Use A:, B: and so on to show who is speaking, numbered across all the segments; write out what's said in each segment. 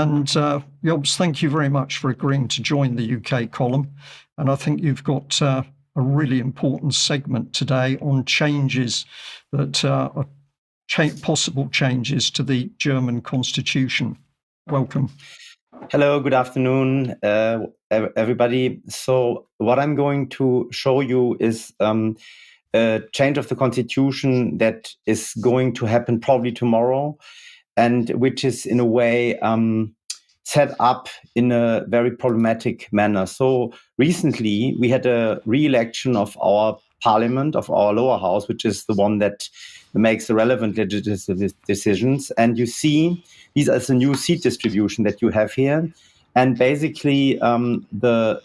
A: And Jobst, thank you very much for agreeing to join the UK column. And I think you've got a really important segment today on changes that are possible changes to the German constitution. Welcome.
B: Hello, good afternoon, everybody. So what I'm going to show you is a change of the constitution that is going to happen probably tomorrow, and which is in a way set up in a very problematic manner. So recently we had a re-election of our parliament, of our lower house, which is the one that makes the relevant legislative decisions. And you see, these are the new seat distribution that you have here. And basically the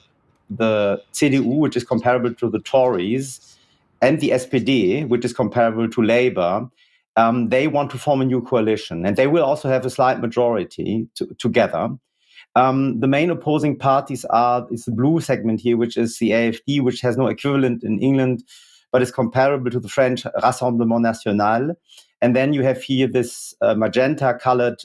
B: CDU, which is comparable to the Tories, and the SPD, which is comparable to Labour, they want to form a new coalition, and they will also have a slight majority together. The main opposing parties is the blue segment here, which is the AfD, which has no equivalent in England, but is comparable to the French Rassemblement National. And then you have here this magenta-colored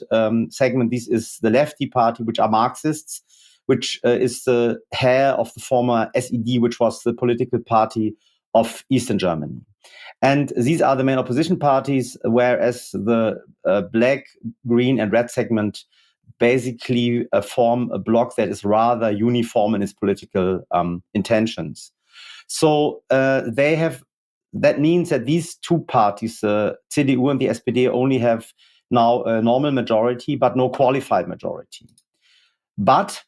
B: segment. This is the lefty party, which are Marxists, which is the heir of the former SED, which was the political party of Eastern Germany. And these are the main opposition parties, whereas the black, green, and red segment basically form a bloc that is rather uniform in its political intentions. So that means that these two parties, the CDU and the SPD, only have now a normal majority, but no qualified majority. But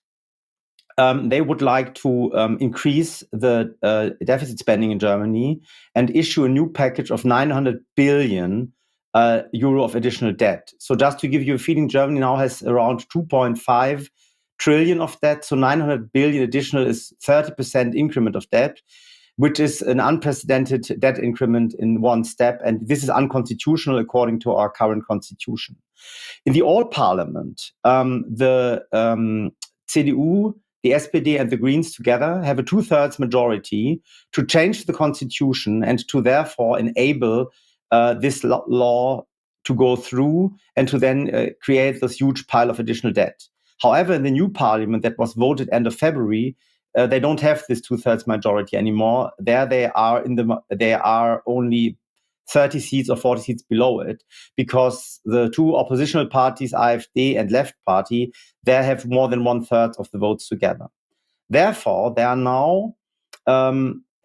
B: they would like to increase the deficit spending in Germany and issue a new package of 900 billion euro of additional debt. So just to give you a feeling, Germany now has around 2.5 trillion of debt. So 900 billion additional is 30% increment of debt, which is an unprecedented debt increment in one step. And this is unconstitutional according to our current constitution. In the all parliament, the CDU, the SPD and the Greens together have a 2/3 majority to change the constitution and to therefore enable this law to go through and to then create this huge pile of additional debt. However, in the new parliament that was voted end of February, they don't have this 2/3 majority anymore. There they are only 30 seats or 40 seats below it, because the two oppositional parties, AfD and Left Party, they have more than 1/3 of the votes together. Therefore, they are now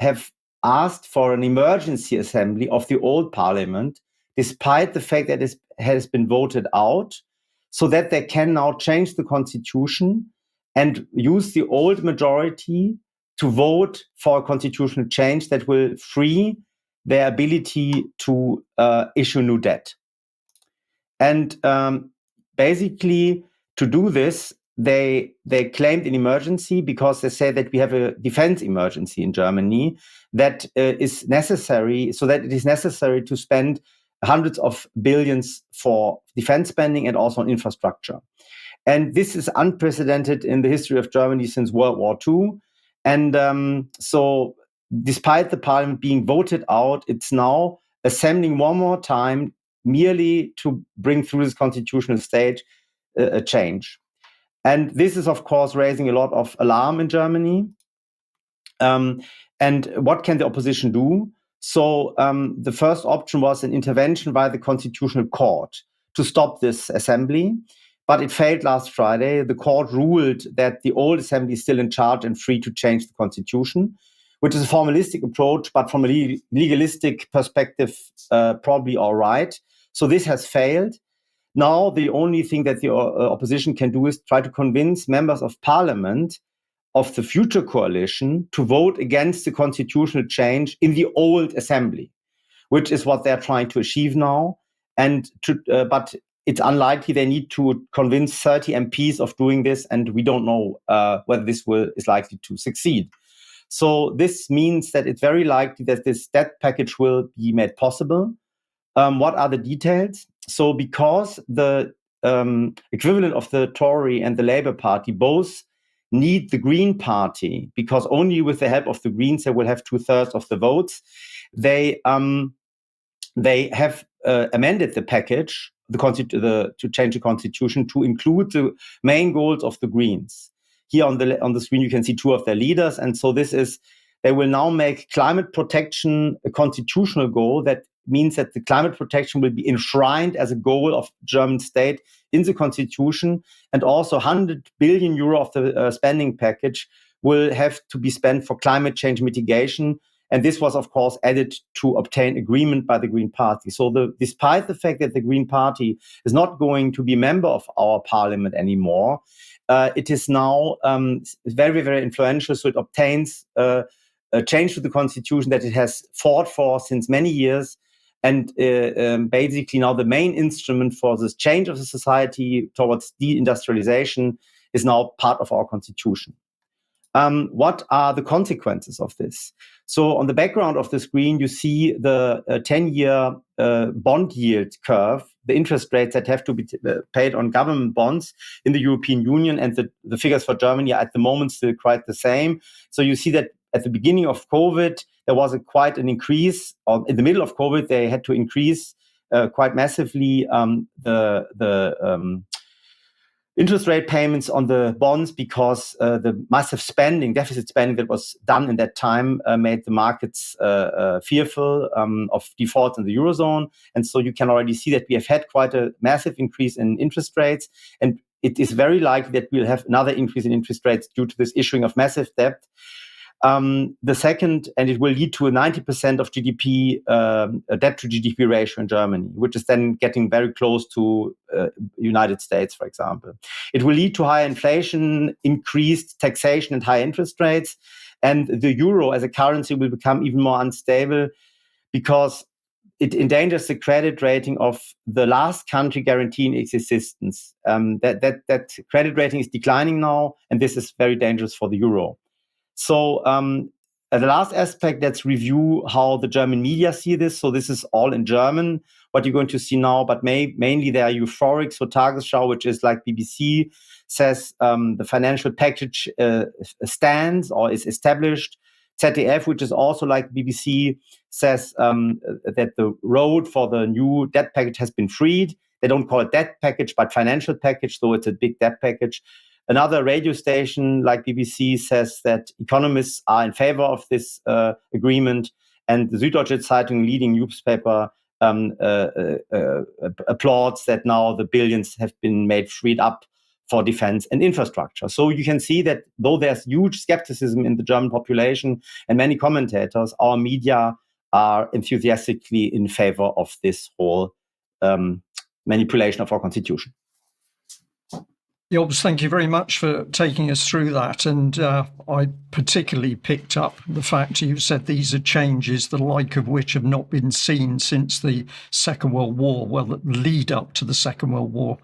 B: have asked for an emergency assembly of the old parliament, despite the fact that it has been voted out, so that they can now change the constitution and use the old majority to vote for a constitutional change that will free their ability to issue new debt. And basically, to do this, they claimed an emergency because they say that we have a defense emergency in Germany that is necessary, so that it is necessary to spend hundreds of billions for defense spending and also on infrastructure. And this is unprecedented in the history of Germany since World War II. And so despite the parliament being voted out, it's now assembling one more time merely to bring through this constitutional stage a change. And this is, of course, raising a lot of alarm in Germany. And what can the opposition do? So the first option was an intervention by the Constitutional Court to stop this assembly. But it failed last Friday. The court ruled that the old assembly is still in charge and free to change the constitution, which is a formalistic approach, but from a legalistic perspective, probably all right. So this has failed. Now, the only thing that the opposition can do is try to convince members of parliament of the future coalition to vote against the constitutional change in the old assembly, which is what they're trying to achieve now. But it's unlikely they need to convince 30 MPs of doing this, and we don't know whether this is likely to succeed. So this means that it's very likely that this debt package will be made possible. What are the details? So because the equivalent of the Tory and the Labour Party both need the Green Party, because only with the help of the Greens they will have 2/3 of the votes, they have amended the package to change the constitution to include the main goals of the Greens. Here on the screen, you can see two of their leaders. And so they will now make climate protection a constitutional goal. That means that the climate protection will be enshrined as a goal of German state in the constitution. And also 100 billion euro of the spending package will have to be spent for climate change mitigation. And this was, of course, added to obtain agreement by the Green Party. So despite the fact that the Green Party is not going to be a member of our parliament anymore, it is now very, very influential. So it obtains a change to the constitution that it has fought for since many years. And basically now the main instrument for this change of the society towards deindustrialization is now part of our constitution. What are the consequences of this? So on the background of the screen, you see the 10-year bond yield curve, the interest rates that have to be paid on government bonds in the European Union, and the figures for Germany are at the moment still quite the same. So you see that at the beginning of COVID, there was quite an increase. In the middle of COVID, they had to increase quite massively the interest rate payments on the bonds because the massive deficit spending that was done in that time made the markets fearful of defaults in the Eurozone. And so you can already see that we have had quite a massive increase in interest rates. And it is very likely that we'll have another increase in interest rates due to this issuing of massive debt. The second, and it will lead to a 90% of GDP, debt to GDP ratio in Germany, which is then getting very close to United States, for example. It will lead to higher inflation, increased taxation, and high interest rates. And the euro as a currency will become even more unstable because it endangers the credit rating of the last country guaranteeing its existence. That credit rating is declining now, and this is very dangerous for the euro. So the last aspect, let's review how the German media see this. So this is all in German, what you're going to see now, but mainly they are euphoric. So Tagesschau, which is like BBC, says the financial package stands or is established. ZDF, which is also like BBC, says that the road for the new debt package has been freed. They don't call it debt package, but financial package, so it's a big debt package. Another radio station like BBC says that economists are in favor of this agreement, and the Süddeutsche Zeitung, leading newspaper, applauds that now the billions have been freed up for defense and infrastructure. So you can see that though there's huge skepticism in the German population and many commentators, our media are enthusiastically in favor of this whole manipulation of our constitution.
A: Jobst, thank you very much for taking us through that. And I particularly picked up the fact you said these are changes, the like of which have not been seen since the Second World War, well, the lead up to the Second World War,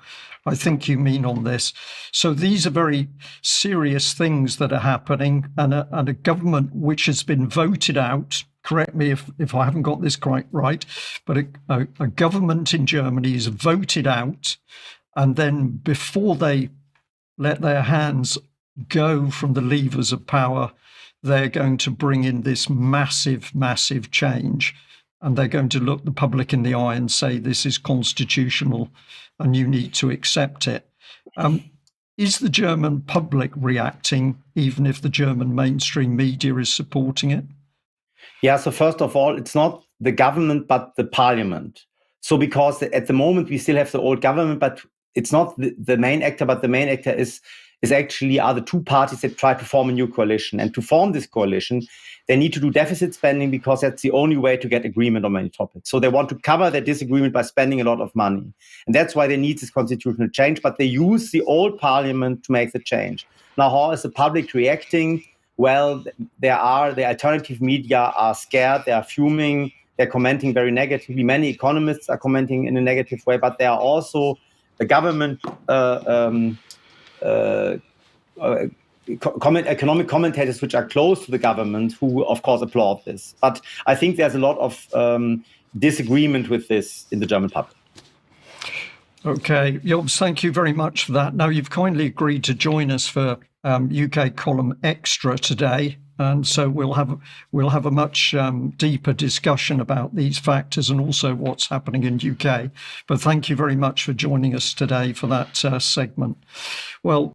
A: I think you mean on this. So these are very serious things that are happening, and a government which has been voted out, correct me if I haven't got this quite right, but a government in Germany is voted out, and then before they let their hands go from the levers of power, they're going to bring in this massive, massive change. And they're going to look the public in the eye and say, this is constitutional and you need to accept it. Is the German public reacting, even if the German mainstream media is supporting it?
B: Yeah, so first of all, it's not the government, but the parliament. So because at the moment we still have the old government, but it's not the main actor, but the main actor is actually are the two parties that try to form a new coalition. And to form this coalition, they need to do deficit spending because that's the only way to get agreement on many topics. So they want to cover their disagreement by spending a lot of money. And that's why they need this constitutional change, but they use the old parliament to make the change. Now, how is the public reacting? Well, the alternative media are scared, they are fuming, they're commenting very negatively. Many economists are commenting in a negative way, but there are also the government economic commentators which are close to the government who, of course, applaud this. But I think there's a lot of disagreement with this in the German public.
A: Okay, Jobst, thank you very much for that. Now, you've kindly agreed to join us for UK Column Extra today. and so we'll have a much deeper discussion about these factors and also what's happening in UK. But thank you very much for joining us today for that segment. Well,